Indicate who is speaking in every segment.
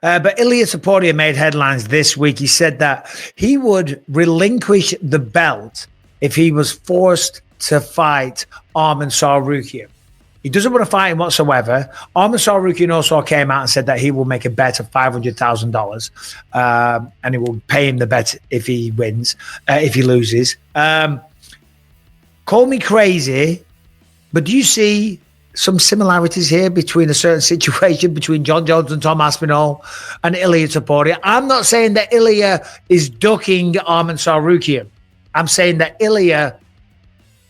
Speaker 1: But Ilia Topuria made headlines this week. He said that he would relinquish the belt if he was forced to fight Arman Tsarukyan. He doesn't want to fight him whatsoever. Arman Tsarukyan also came out and said that he will make a bet of $500,000 and he will pay him the bet if he wins, if he loses. Call me crazy, but do you see some similarities here between a certain situation between John Jones and Tom Aspinall and Ilia Topuria? I'm not saying that Ilia is ducking Arman Tsarukyan. I'm saying that Ilia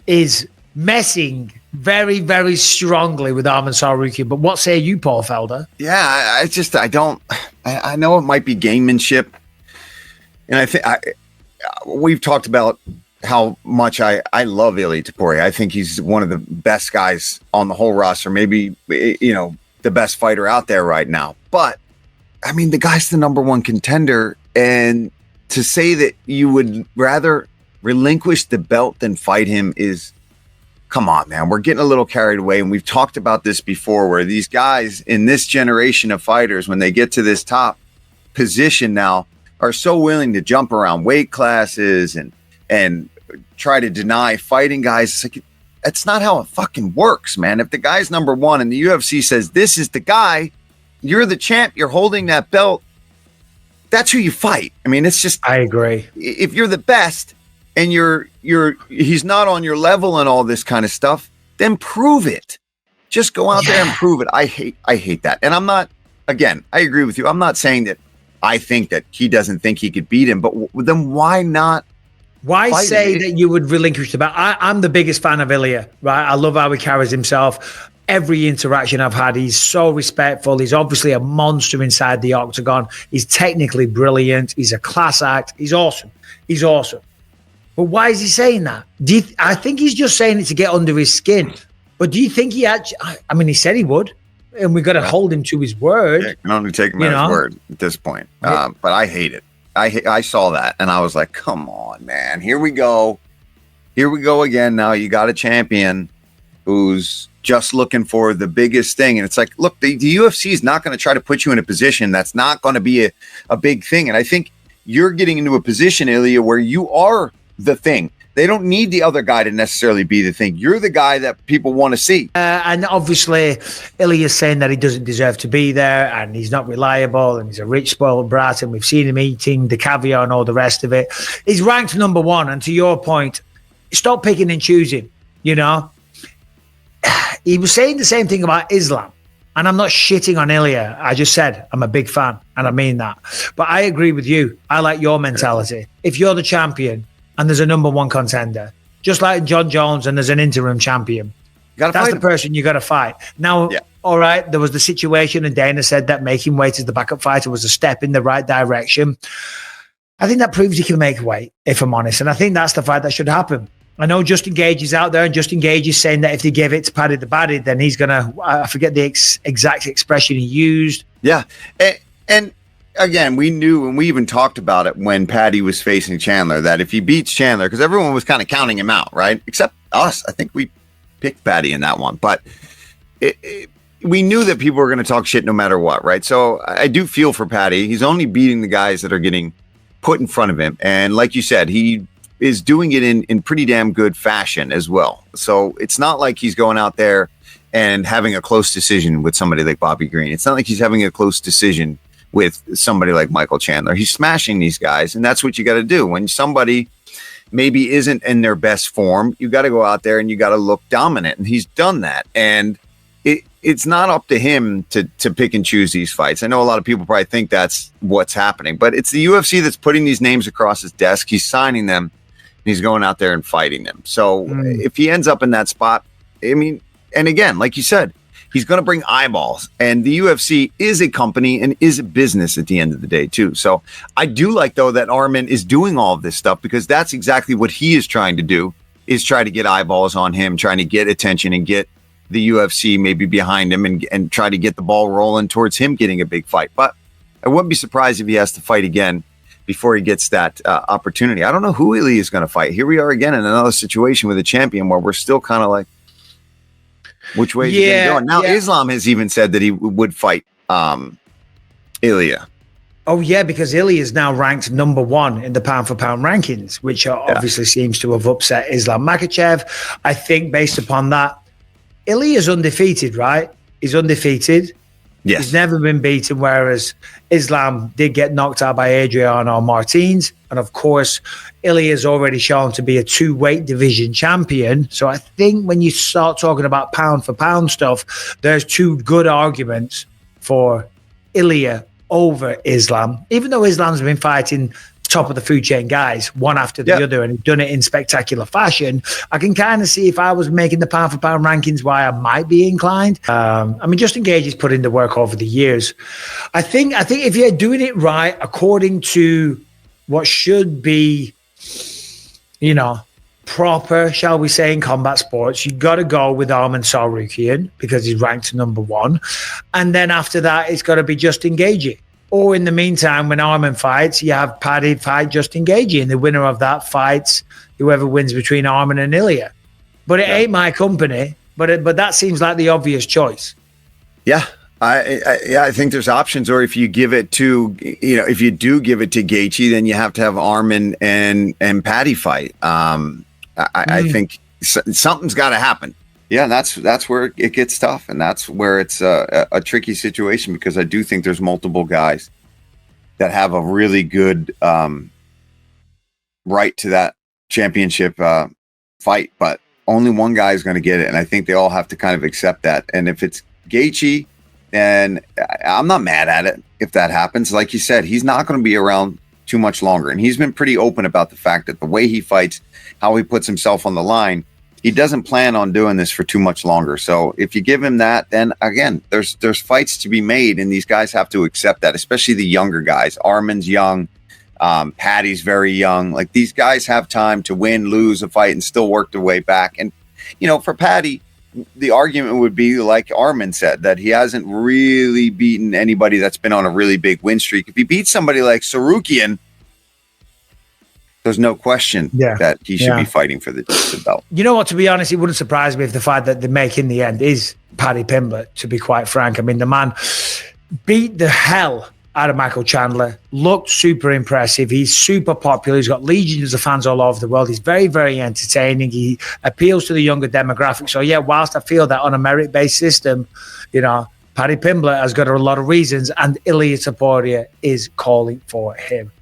Speaker 1: is messing very, very strongly with Arman Tsarukyan. But what say you, Paul Felder?
Speaker 2: Yeah, I know it might be gamemanship. And I think we've talked about how much I love Ilia Topuria. I think he's one of the best guys on the whole roster, maybe, the best fighter out there right now. But, I mean, the guy's the number one contender. And to say that you would rather relinquish the belt than fight him is, come on, man. We're getting a little carried away. And we've talked about this before, where these guys in this generation of fighters, when they get to this top position now, are so willing to jump around weight classes and try to deny fighting guys. It's like, that's not how it fucking works, man. If the guy's number one and the UFC says, this is the guy, you're the champ, you're holding that belt, that's who you fight. I mean, it's just,
Speaker 1: I agree.
Speaker 2: If you're the best and he's not on your level and all this kind of stuff, then prove it. Just go out there and prove it. I hate that. And I'm not, again, I agree with you. I'm not saying that I think that he doesn't think he could beat him, but then why not?
Speaker 1: Why say that you would relinquish the belt? I'm the biggest fan of Ilia, right? I love how he carries himself. Every interaction I've had, he's so respectful. He's obviously a monster inside the octagon. He's technically brilliant. He's a class act. He's awesome. He's awesome. But why is he saying that? I think he's just saying it to get under his skin. But do you think he actually, I mean, he said he would, and we've got to hold him to his word.
Speaker 2: Yeah, can only take him at his word at this point. But I hate it. I saw that and I was like, come on, man. Here we go again. Now you got a champion who's just looking for the biggest thing. And it's like, look, the UFC is not going to try to put you in a position that's not going to be a big thing. And I think you're getting into a position, Ilia, where you are the thing. They don't need the other guy to necessarily be the thing. You're the guy that people want to see. And
Speaker 1: obviously, Ilia is saying that he doesn't deserve to be there and he's not reliable and he's a rich, spoiled brat and we've seen him eating the caviar and all the rest of it. He's ranked number one. And to your point, stop picking and choosing, He was saying the same thing about Islam. And I'm not shitting on Ilia. I just said I'm a big fan and I mean that. But I agree with you. I like your mentality. If you're the champion, and there's a number one contender, just like John Jones, and there's an interim champion. That's the person you got to fight. Now, all right, there was the situation, and Dana said that making weight as the backup fighter was a step in the right direction. I think that proves he can make weight, if I'm honest, and I think that's the fight that should happen. I know Justin Gage is out there, and Justin Gage is saying that if they give it to Paddy the Baddy, then he's going to, I forget the exact expression he used.
Speaker 2: Yeah, and again, we knew, and we even talked about it when Paddy was facing Chandler, that if he beats Chandler, because everyone was kind of counting him out, right? Except us. I think we picked Paddy in that one. But we knew that people were going to talk shit no matter what, right? So I do feel for Paddy. He's only beating the guys that are getting put in front of him. And like you said, he is doing it in pretty damn good fashion as well. So it's not like he's going out there and having a close decision with somebody like Bobby Green. It's not like he's having a close decision with somebody like Michael Chandler. He's smashing these guys, and that's what you got to do. When somebody maybe isn't in their best form, you got to go out there and you got to look dominant, and he's done that. And it's not up to him to pick and choose these fights. I know a lot of people probably think that's what's happening, but it's the UFC that's putting these names across his desk. He's signing them, and he's going out there and fighting them. So if he ends up in that spot, I mean, and again, like you said, he's going to bring eyeballs, and the UFC is a company and is a business at the end of the day too. So I do like, though, that Arman is doing all of this stuff, because that's exactly what he is trying to do, is try to get eyeballs on him, trying to get attention and get the UFC maybe behind him and try to get the ball rolling towards him getting a big fight. But I wouldn't be surprised if he has to fight again before he gets that opportunity. I don't know who Ilia is going to fight. Here we are again in another situation with a champion where we're still kind of like, which way is he going to go? Now, Islam has even said that he would fight Ilia.
Speaker 1: Oh, yeah, because Ilia is now ranked number 1 in the pound-for-pound rankings, which obviously seems to have upset Islam Makhachev. I think based upon that, Ilia is undefeated, right? He's undefeated.
Speaker 2: Yes.
Speaker 1: He's never been beaten, whereas Islam did get knocked out by Adriano Martins. And, of course, Ilia is already shown to be a 2-weight division champion. So I think when you start talking about pound-for-pound stuff, there's 2 good arguments for Ilia over Islam, even though Islam's been fighting top of the food chain guys one after the other, and he's done it in spectacular fashion. I can kind of see if I was making the pound for pound rankings why I might be inclined. I mean, Justin Gage has put in the work over the years. I think if you're doing it right according to what should be, you know, proper, shall we say, in combat sports, you got to go with Arman Tsarukyan because he's ranked number 1. And then after that, it's got to be Justin Gagey. Or in the meantime, when Arman fights, you have Paddy fight Justin Gagey, and the winner of that fights whoever wins between Arman and Ilia. But it ain't my company, but that seems like the obvious choice.
Speaker 2: Yeah. I think there's options, or if you give it to, you know, if you do give it to Gaethje, then you have to have Arman and Paddy fight. I think something's got to happen. Yeah, that's where it gets tough, and that's where it's a tricky situation, because I do think there's multiple guys that have a really good right to that championship fight, but only one guy is going to get it, and I think they all have to kind of accept that. And if it's Gaethje, then I'm not mad at it if that happens. Like you said, he's not going to be around too much longer, and he's been pretty open about the fact that the way he fights, how he puts himself on the line, he doesn't plan on doing this for too much longer. So if you give him that, then again, there's fights to be made, and these guys have to accept that, especially the younger guys. Arman's young, Paddy's very young. Like, these guys have time to win, lose a fight, and still work their way back. And, you know, for Paddy, the argument would be, like Arman said, that he hasn't really beaten anybody that's been on a really big win streak. If he beats somebody like Tsarukyan, there's no question that he should be fighting for the belt.
Speaker 1: You know what, to be honest, it wouldn't surprise me if the fight that they make in the end is Paddy Pimblett, to be quite frank. I mean, the man beat the hell out of Michael Chandler, looked super impressive. He's super popular. He's got legions of fans all over the world. He's very, very entertaining. He appeals to the younger demographic. So, yeah, whilst I feel that on a merit-based system, you know, Paddy Pimblett has got a lot of reasons, and Ilia Topuria is calling for him.